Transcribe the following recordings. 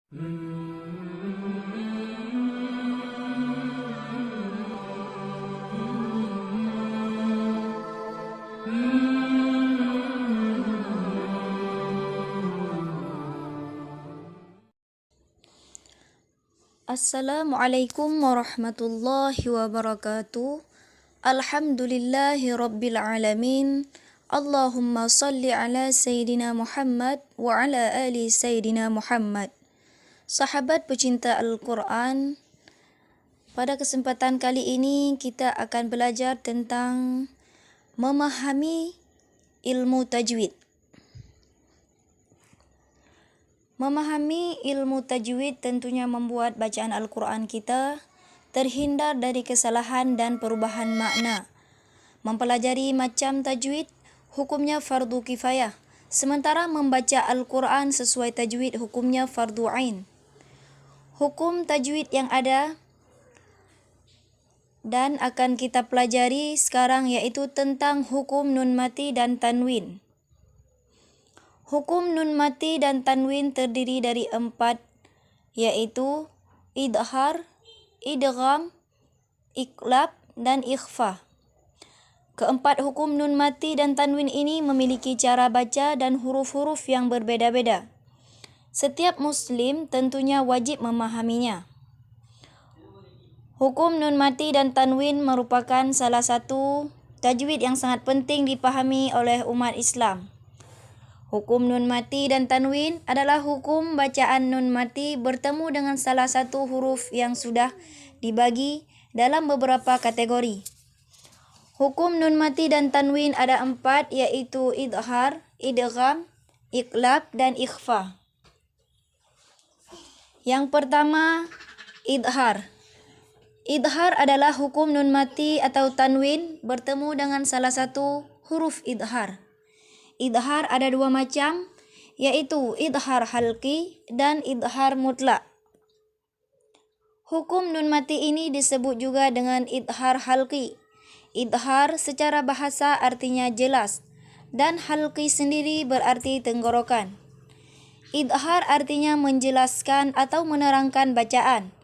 Assalamualaikum warahmatullahi wabarakatuh. Alhamdulillahi rabbil alamin. Allahumma salli ala Sayyidina Muhammad wa ala ali Sayyidina Muhammad. Sahabat pecinta Al-Quran, pada kesempatan kali ini kita akan belajar tentang memahami ilmu tajwid. Memahami ilmu tajwid tentunya membuat bacaan Al-Quran kita terhindar dari kesalahan dan perubahan makna. Mempelajari macam tajwid, hukumnya fardu kifayah. Sementara membaca Al-Quran sesuai tajwid, hukumnya fardu ain. Hukum tajwid yang ada dan akan kita pelajari sekarang yaitu tentang hukum nun mati dan tanwin. Hukum nun mati dan tanwin terdiri dari 4, yaitu idhar, idgham, iqlab, dan ikhfa. Keempat hukum nun mati dan tanwin ini memiliki cara baca dan huruf-huruf yang berbeda-beda. Setiap muslim tentunya wajib memahaminya. Hukum nun mati dan tanwin merupakan salah satu tajwid yang sangat penting dipahami oleh umat Islam. Hukum nun mati dan tanwin adalah hukum bacaan nun mati bertemu dengan salah satu huruf yang sudah dibagi dalam beberapa kategori. Hukum nun mati dan tanwin ada 4, yaitu idhar, idgham, iqlab, dan ikhfa. Yang pertama, idhar. Idhar adalah hukum nun mati atau tanwin bertemu dengan salah satu huruf idhar. Idhar ada 2 macam, yaitu idhar halqi dan idhar mutlak. Hukum nun mati ini disebut juga dengan idhar halqi. Idhar secara bahasa artinya jelas, dan halqi sendiri berarti tenggorokan. Idhar artinya menjelaskan atau menerangkan bacaan.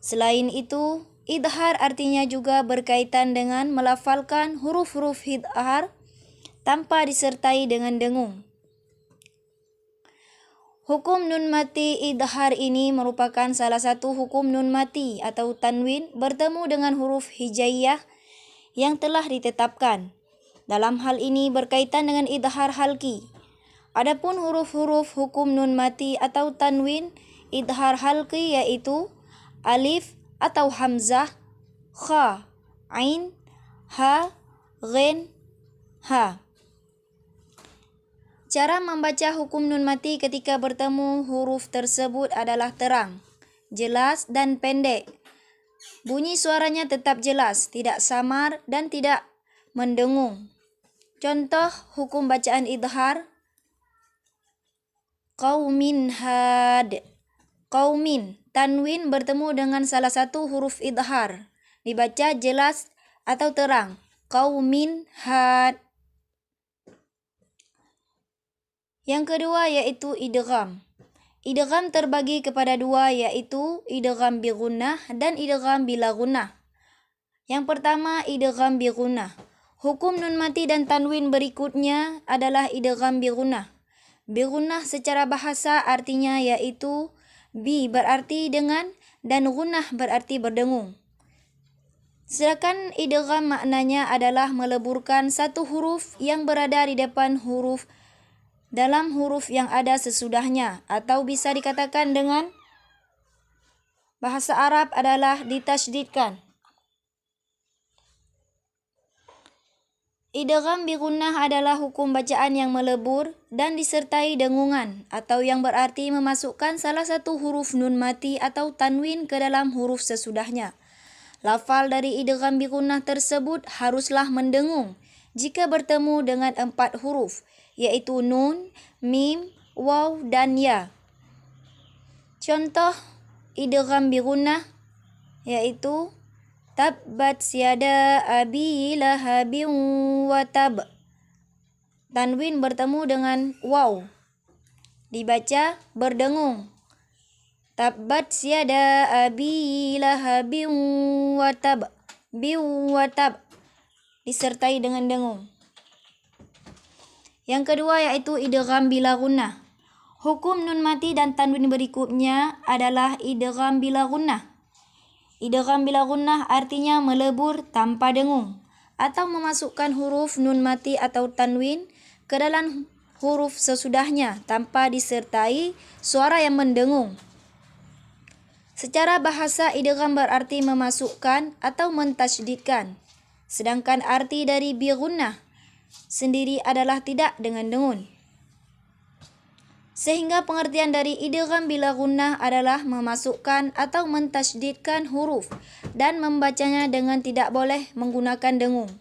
Selain itu, idhar artinya juga berkaitan dengan melafalkan huruf-huruf idhar tanpa disertai dengan dengung. Hukum nun mati idhar ini merupakan salah satu hukum nun mati atau tanwin bertemu dengan huruf hijaiyah yang telah ditetapkan. Dalam hal ini berkaitan dengan idhar halqi. Adapun huruf-huruf hukum nun mati atau tanwin idhar halqi yaitu alif atau hamzah, kha, ain, ha, ghin, ha. Cara membaca hukum nun mati ketika bertemu huruf tersebut adalah terang, jelas, dan pendek. Bunyi suaranya tetap jelas, tidak samar, dan tidak mendengung. Contoh hukum bacaan idhar: qaumin had. Qaumin, tanwin bertemu dengan salah satu huruf idhar, dibaca jelas atau terang. Qaumin had. Yang kedua yaitu idgham. Idgham terbagi kepada 2, yaitu idgham bi gunnah dan idgham bila gunnah. Yang pertama, idgham bi gunnah. Hukum nun mati dan tanwin berikutnya adalah idgham bi gunnah. Bi gunnah secara bahasa artinya yaitu bi berarti dengan dan gunnah berarti berdengung. Sedangkan idgham maknanya adalah meleburkan satu huruf yang berada di depan huruf dalam huruf yang ada sesudahnya, atau bisa dikatakan dengan bahasa Arab adalah ditasydidkan. Idgham bi gunnah adalah hukum bacaan yang melebur dan disertai dengungan, atau yang berarti memasukkan salah satu huruf nun mati atau tanwin ke dalam huruf sesudahnya. Lafal dari idgham bi gunnah tersebut haruslah mendengung jika bertemu dengan 4 huruf, yaitu nun, mim, waw, dan ya. Contoh idgham bi gunnah yaitu tabbat yada abi lahabin wa tab. Tanwin bertemu dengan waw, dibaca berdengung. Tabbat yada abi lahabin wa tab. Disertai dengan dengung. Yang kedua yaitu idgham bila gunnah. Hukum nun mati dan tanwin berikutnya adalah idgham bila gunnah. Idgham bila gunnah artinya melebur tanpa dengung atau memasukkan huruf nun mati atau tanwin ke dalam huruf sesudahnya tanpa disertai suara yang mendengung. Secara bahasa, idgham berarti memasukkan atau mentasydidkan, sedangkan arti dari bi gunnah sendiri adalah tidak dengan dengung. Sehingga pengertian dari idgham bila gunnah adalah memasukkan atau mentasydidkan huruf dan membacanya dengan tidak boleh menggunakan dengung.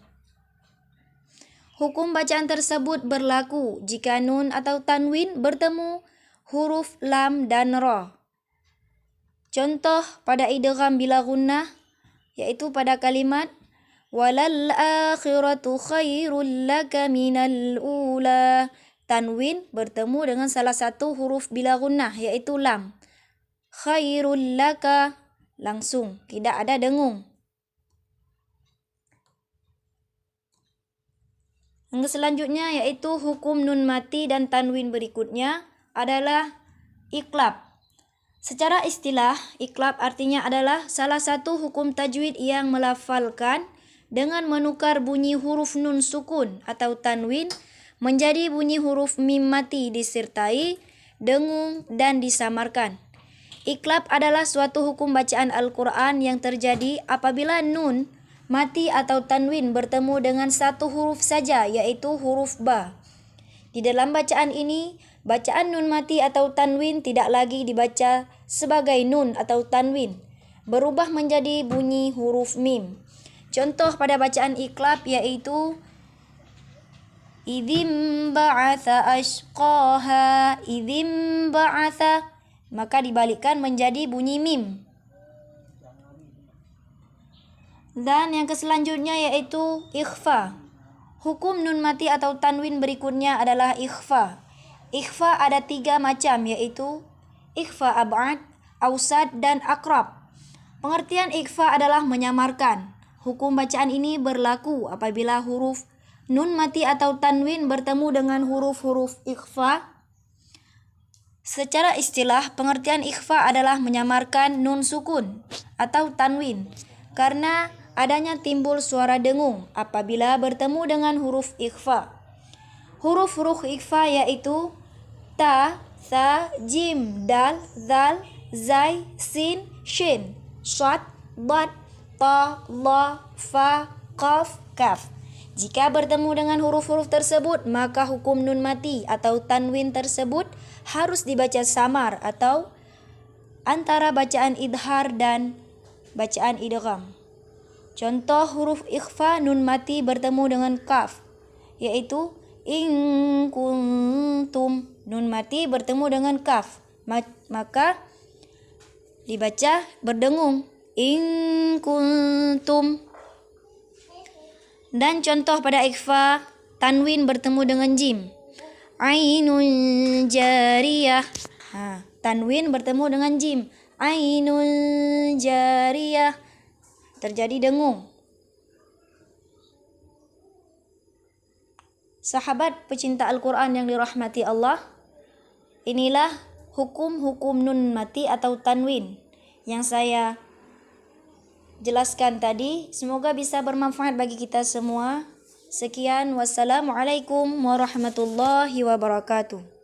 Hukum bacaan tersebut berlaku jika nun atau tanwin bertemu huruf lam dan ra. Contoh pada idgham bila gunnah yaitu pada kalimat walal akhiratu khairul laka minal ula. Tanwin bertemu dengan salah satu huruf bila gunnah yaitu lam. Khairul laka langsung, tidak ada dengung. Yang selanjutnya yaitu hukum nun mati dan tanwin berikutnya adalah iqlab. Secara istilah, iqlab artinya adalah salah satu hukum tajwid yang melafalkan dengan menukar bunyi huruf nun sukun atau tanwin menjadi bunyi huruf mim mati disertai dengung dan disamarkan. Iqlab adalah suatu hukum bacaan Al-Quran yang terjadi apabila nun mati atau tanwin bertemu dengan satu huruf saja yaitu huruf ba. Di dalam bacaan ini, bacaan nun mati atau tanwin tidak lagi dibaca sebagai nun atau tanwin, berubah menjadi bunyi huruf mim. Contoh pada bacaan iqlab yaitu idzim ba'atha ashqaha, idzim ba'atha, maka dibalikkan menjadi bunyi mim. Dan yang keselanjutnya yaitu ikhfa. Hukum nun mati atau tanwin berikutnya adalah ikhfa. Ikhfa ada 3 macam yaitu ikhfa ab'ad, ausad, dan akrab. Pengertian ikhfa adalah menyamarkan. Hukum bacaan ini berlaku apabila huruf nun mati atau tanwin bertemu dengan huruf-huruf ikhfa. Secara istilah, pengertian ikhfa adalah menyamarkan nun sukun atau tanwin karena adanya timbul suara dengung apabila bertemu dengan huruf ikhfa. Huruf-huruf ikhfa yaitu ta, tha, jim, dal, zal, zai, sin, shin, shad, dad, ta, la, fa, qaf, kaf. Jika bertemu dengan huruf-huruf tersebut, maka hukum nun mati atau tanwin tersebut harus dibaca samar atau antara bacaan idhar dan bacaan idgham. Contoh huruf ikhfa nun mati bertemu dengan kaf, yaitu in kuntum. Nun mati bertemu dengan kaf, maka dibaca berdengung in kuntum. Dan contoh pada ikhfa tanwin bertemu dengan jim, ainun jariyah. Tanwin bertemu dengan jim, ainun jariyah, terjadi dengung. Sahabat pecinta Al-Quran yang dirahmati Allah, inilah hukum-hukum nun mati atau tanwin yang saya jelaskan tadi. Semoga bisa bermanfaat bagi kita semua. Sekian, wassalamualaikum warahmatullahi wabarakatuh.